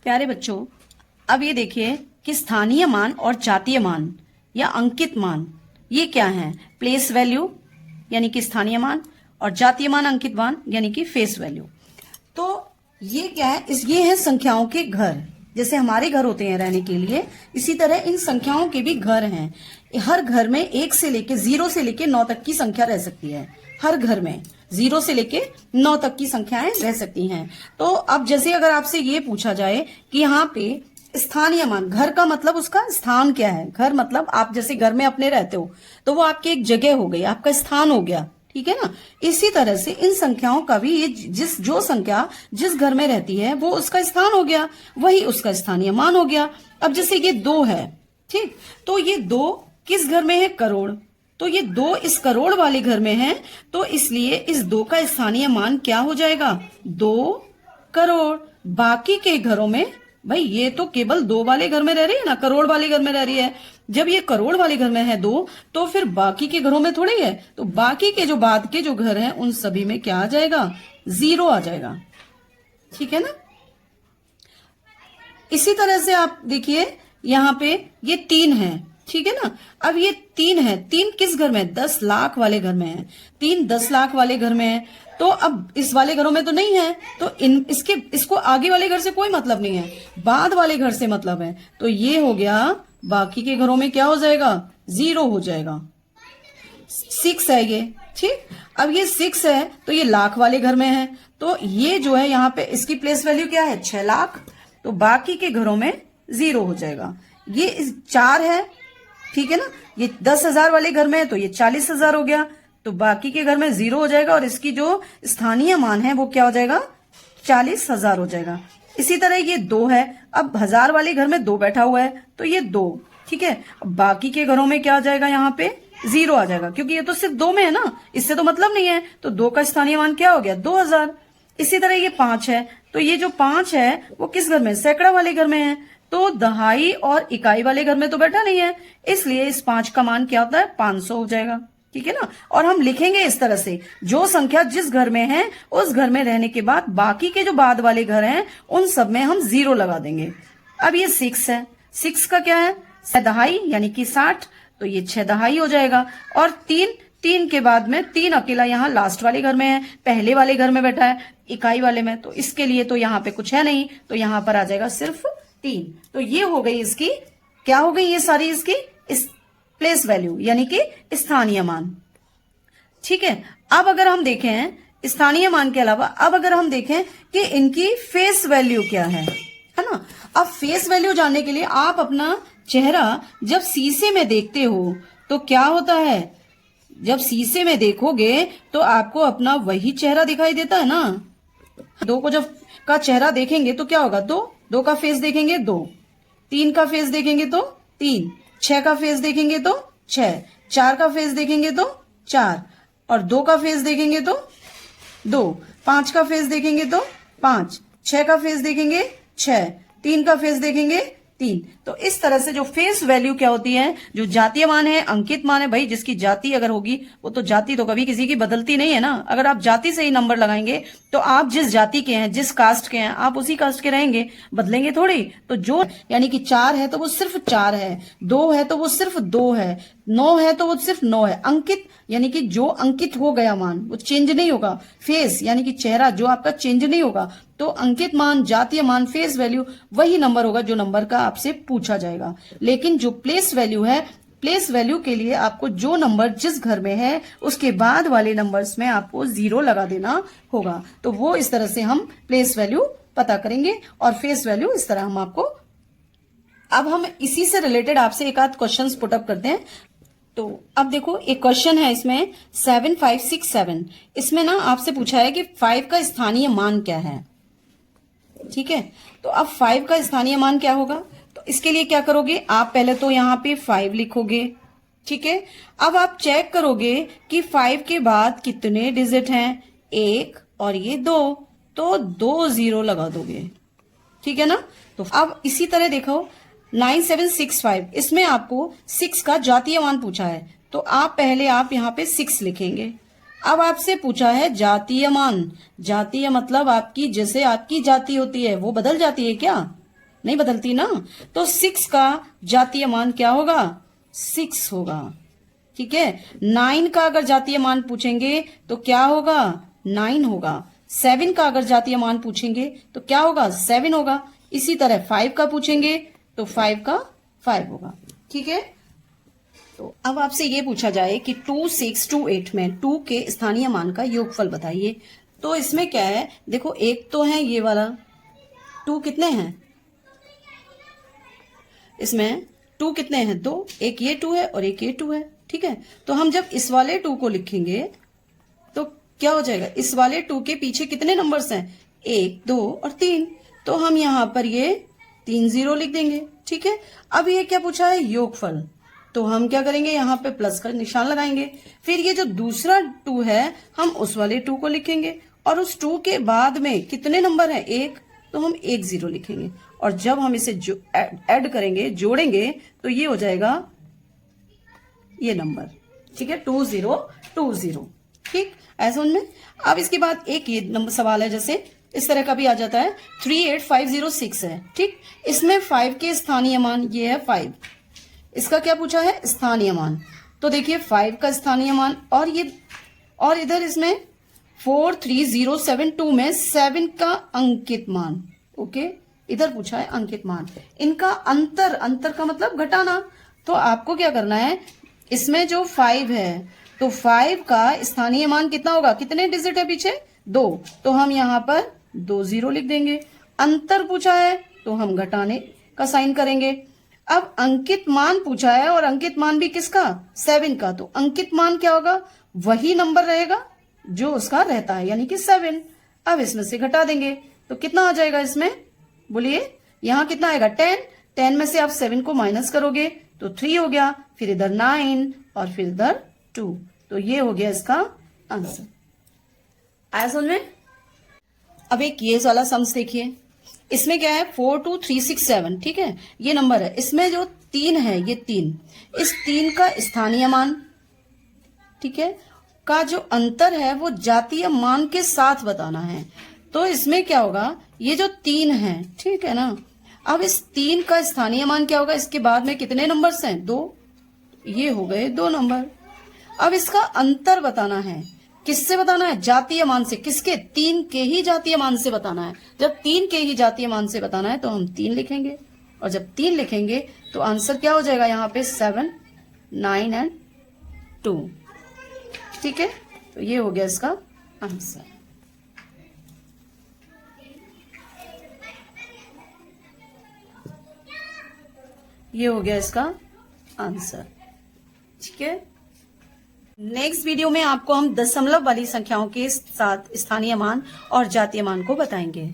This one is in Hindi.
प्यारे बच्चों, अब ये देखिए कि स्थानीय मान और जातीय मान या अंकित मान ये क्या है। प्लेस वैल्यू यानी कि स्थानीय मान और जातीय मान अंकित मान यानी कि फेस वैल्यू। तो ये क्या है, ये है संख्याओं के घर। जैसे हमारे घर होते हैं रहने के लिए, इसी तरह इन संख्याओं के भी घर हैं। हर घर में 1 से लेके 0 से लेके 9 तक की संख्या रह सकती है। हर घर में 0 से लेके 9 तक की संख्याएं रह सकती हैं। तो अब जैसे अगर आपसे ये पूछा जाए कि यहाँ पे स्थानीय मान, घर का मतलब उसका स्थान क्या है। घर मतलब आप जैसे घर में अपने रहते हो तो वो आपकी एक जगह हो गई, आपका स्थान हो गया, ठीक है ना। इसी तरह से इन संख्याओं का भी ये जो संख्या जिस घर में रहती है वो उसका स्थान हो गया, वही उसका स्थानीय मान हो गया। अब जैसे ये 2 है, ठीक, तो ये 2 किस घर में है, करोड़। तो ये 2 इस करोड़ वाले घर में है, तो इसलिए इस 2 का स्थानीय मान क्या हो जाएगा, 2 करोड़। बाकी के घरों में, भाई ये तो केवल 2 वाले घर में रह रही है ना, करोड़ वाले घर में रह रही है। जब ये करोड़ वाले घर में है 2, तो फिर बाकी के घरों में थोड़ी है। तो बाकी के जो बाद के जो घर हैं उन सभी में क्या आ जाएगा, 0 आ जाएगा, ठीक है ना। इसी तरह से आप देखिए यहाँ पे ये 3 है, ठीक है ना। अब ये 3 है, 3 किस घर में, 10 लाख वाले घर में है। 3 10 लाख वाले घर में है, तो अब इस वाले घरों में तो नहीं है, तो इसको आगे वाले घर से कोई मतलब नहीं है, बाद वाले घर से मतलब है। तो ये हो गया, बाकी के घरों में क्या हो जाएगा, 0 हो जाएगा। 6 है ये, ठीक। अब ये 6 है तो ये लाख वाले घर में है, तो ये जो है यहाँ पे इसकी प्लेस वैल्यू क्या है, 6 लाख। तो बाकी के घरों में 0 हो जाएगा। ये 4 है, ठीक है ना। ये 10,000 वाले घर में है तो ये 40,000 हो गया, तो बाकी के घर में 0 हो जाएगा और इसकी जो स्थानीय मान है वो क्या हो जाएगा, 40,000 हो जाएगा। इसी तरह ये 2 है, अब 1000 वाले घर में 2 बैठा हुआ है तो ये 2, ठीक है। अब बाकी के घरों में क्या आ जाएगा, यहाँ पे 0 आ जाएगा, क्योंकि ये तो सिर्फ 2 में है ना, इससे तो मतलब नहीं है। तो 2 का स्थानीय मान क्या हो गया, 2000। इसी तरह ये 5 है, तो ये जो 5 है वो किस घर में, सैकड़ा वाले घर में है, तो दहाई और इकाई वाले घर में तो बैठा नहीं है, इसलिए इस 5 का मान क्या होता है, 500 हो जाएगा, ठीक है ना। और हम लिखेंगे इस तरह से, जो संख्या जिस घर में है उस घर में रहने के बाद बाकी के जो बाद वाले घर हैं उन सब में हम 0 लगा देंगे। अब ये 6 है, 6 का क्या है, 6 दहाई यानी कि 60, तो ये 6 दहाई हो जाएगा। और 3 के बाद में 3 अकेला यहाँ लास्ट वाले घर में है, पहले वाले घर में बैठा है इकाई वाले में, तो इसके लिए तो यहाँ पे कुछ है नहीं, तो यहाँ पर आ जाएगा सिर्फ 3। तो ये हो गई इसकी, क्या हो गई ये सारी इसकी इस प्लेस वैल्यू यानी कि स्थानीय मान, ठीक है। अब अगर हम देखें स्थानीय मान के अलावा, अब अगर हम देखें कि इनकी फेस वैल्यू क्या है ना। अब फेस वैल्यू जानने के लिए आप अपना चेहरा जब शीशे में देखते हो तो क्या होता है, जब शीशे में देखोगे तो आपको अपना वही चेहरा दिखाई देता है ना। 2 को जब का चेहरा देखेंगे तो क्या होगा, 2 का फेस देखेंगे 2, 3 का फेस देखेंगे तो 3, 6 का फेस देखेंगे तो 6, 4 का फेस देखेंगे तो 4, और 2 का फेस देखेंगे तो 2, 5 का फेस देखेंगे तो 5, 6 का फेस देखेंगे 6, 3 का फेस देखेंगे 3। तो इस तरह से जो फेस वैल्यू क्या होती है, जो जातीय मान है, अंकित मान है, भाई जिसकी जाति अगर होगी वो तो जाति तो कभी किसी की बदलती नहीं है ना। अगर आप जाति से ही नंबर लगाएंगे तो आप जिस जाति के हैं, जिस कास्ट के हैं, आप उसी कास्ट के रहेंगे, बदलेंगे थोड़ी। तो जो यानी कि 4 है तो वो सिर्फ 4 है, 2 है तो वो सिर्फ 2 है, 9 है तो वो सिर्फ 9 है। अंकित यानी कि जो अंकित हो गया मान वो चेंज नहीं होगा। फेस यानी कि चेहरा जो आपका चेंज नहीं होगा। तो अंकित मान, जातीय मान, फेस वैल्यू वही नंबर होगा जो नंबर का आपसे पूछा जाएगा। लेकिन जो प्लेस वैल्यू है, प्लेस वैल्यू के लिए आपको जो नंबर जिस घर में है उसके बाद वाले नंबर्स में आपको 0 लगा देना होगा। तो वो इस तरह से हम प्लेस वैल्यू पता करेंगे और फेस वैल्यू इस तरह हम आपको। अब हम इसी से रिलेटेड आपसे एक आध क्वेश्चन पुटअप करते हैं। तो अब देखो एक क्वेश्चन है इसमें 7567, इसमें ना आपसे पूछा है कि 5 का स्थानीय मान क्या है, ठीक है। तो अब 5 का स्थानीय मान क्या होगा, तो इसके लिए क्या करोगे आप, पहले तो यहाँ पे 5 लिखोगे, ठीक है। अब आप चेक करोगे कि 5 के बाद कितने डिजिट हैं, 1 और ये 2, तो 2 0 लगा दोगे, ठीक है ना। तो अब इसी तरह देखो 9765, इसमें आपको 6 का जातीय मान पूछा है, तो आप पहले आप यहाँ पे 6 लिखेंगे। अब आपसे पूछा है जातीय मान। जातीय मतलब आपकी, जैसे आपकी जाति होती है वो बदल जाती है क्या? नहीं बदलती ना। तो 6 का जातीय मान क्या होगा? 6 होगा। ठीक है। 9 का अगर जातीय मान पूछेंगे तो क्या होगा? 9 होगा। 7 का अगर जातीय मान पूछेंगे तो क्या होगा? 7 होगा। इसी तरह 5 का पूछेंगे तो 5 का 5 होगा। ठीक है। तो अब आपसे ये पूछा जाए कि 2, 6, 2, 8 में 2 के स्थानीय मान का योगफल बताइए। तो इसमें क्या है, देखो एक तो है ये वाला 2, कितने हैं इसमें? 2 कितने हैं? 2। एक ये 2 है और एक ये 2 है। ठीक है। तो हम जब इस वाले 2 को लिखेंगे तो क्या हो जाएगा? इस वाले 2 के पीछे कितने नंबर्स हैं? 1, 2 और 3। तो हम यहां पर ये 3 0 लिख देंगे। ठीक है। अब ये क्या पूछा है? योगफल। तो हम क्या करेंगे? यहाँ पे प्लस का निशान लगाएंगे। फिर ये जो दूसरा 2 है हम उस वाले 2 को लिखेंगे और उस 2 के बाद में कितने नंबर है? 1। तो हम 1 0 लिखेंगे और जब हम इसे ऐड करेंगे, जोड़ेंगे, तो ये हो जाएगा ये नंबर। ठीक है। 2 0 2 0। ठीक, ऐसा उनमें। अब इसके बाद एक ये नंबर सवाल है, जैसे इस तरह का भी आ जाता है 38506 है। ठीक, इसमें 5 के स्थानीय मान, ये है 5। इसका क्या पूछा है? स्थानीय मान। तो देखिए 5 का स्थानीय मान और इधर इसमें 43072 में 7 का अंकित मान। ओके, इधर पूछा है अंकित मान। इनका अंतर का मतलब घटाना। तो आपको क्या करना है, इसमें जो 5 है तो 5 का स्थानीय मान कितना होगा? कितने डिजिट है पीछे? 2। तो हम यहां पर 2 0 लिख देंगे। अंतर पूछा है तो हम घटाने का साइन करेंगे। अब अंकित मान पूछा है और अंकित मान भी किसका? 7 का। तो अंकित मान क्या होगा? वही नंबर रहेगा जो उसका रहता है, यानी कि 7। अब इसमें से घटा देंगे तो कितना आ जाएगा इसमें? बोलिए, यहां कितना आएगा? 10। 10 में से आप 7 को माइनस करोगे तो 3 हो गया, फिर इधर 9 और फिर इधर 2। तो ये हो गया इसका आंसर। आया समझ में? अब एक ये वाला सम्स देखिए। इसमें क्या है? 42367। ठीक है, ये नंबर है। इसमें जो 3 है, ये 3, इस 3 का स्थानीय मान, ठीक है, का जो अंतर है वो जातीय मान के साथ बताना है। तो इसमें क्या होगा? ये जो 3 है, ठीक है ना, अब इस 3 का स्थानीय मान क्या होगा? इसके बाद में कितने नंबर्स हैं? 2। ये हो गए 2 नंबर। अब इसका अंतर बताना है। किससे बताना है? जातीय मान से। किसके? 3 के ही जातीय मान से बताना है। जब 3 के ही जातीय मान से बताना है तो हम 3 लिखेंगे और जब 3 लिखेंगे तो आंसर क्या हो जाएगा? यहाँ पे 7, 9 एंड 2। ठीक है, तो ये हो गया इसका आंसर। ये हो गया इसका आंसर। ठीक है। नेक्स्ट वीडियो में आपको हम दशमलव वाली संख्याओं के साथ स्थानीय मान और जातीय मान को बताएंगे।